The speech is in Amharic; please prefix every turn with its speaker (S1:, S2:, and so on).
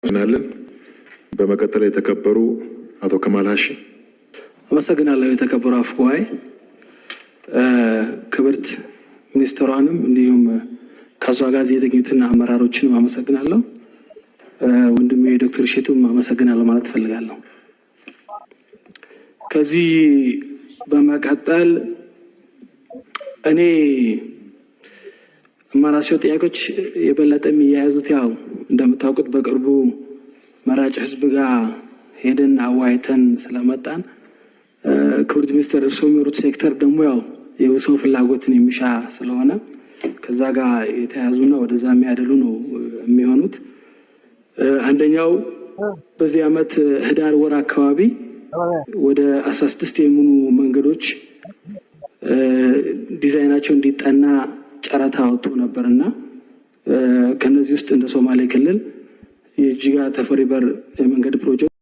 S1: እናለን በመቀጠል የተከበሩ አቶ ከማል ሀሺ
S2: አመሰግናለሁ። የተከበሩ አፈ ጉባኤ ክብርት ሚኒስትሯንም እንዲሁም ከሷ ጋር የተገኙትን አመራሮችን አመሰግናለሁ። ወንድሜ ዶክተር ሼቱም አመሰግናለሁ ማለት ፈልጋለሁ። ከዚህ በመቀጠል እኔ ማራሲዮ ጥያቄዎች የበለጠ የሚያያዙት ያው እንደምታውቁት በቅርቡ መራጭ ህዝብ ጋር ሄደን አዋይተን ስለመጣን ክብርት ሚኒስትር እርሶ የሚመሩት ሴክተር ደግሞ ያው የሰው ፍላጎትን የሚሻ ስለሆነ ከዛ ጋር የተያዙና ወደዛ የሚያደሉ ነው የሚሆኑት። አንደኛው በዚህ አመት ህዳር ወር አካባቢ ወደ 16 የሚሆኑ መንገዶች ዲዛይናቸው እንዲጠና ጨረታ ወጥቶ ነበርና ከነዚህ ውስጥ እንደ ሶማሌ ክልል የጂጋ ተፈሪ በር የመንገድ ፕሮጀክት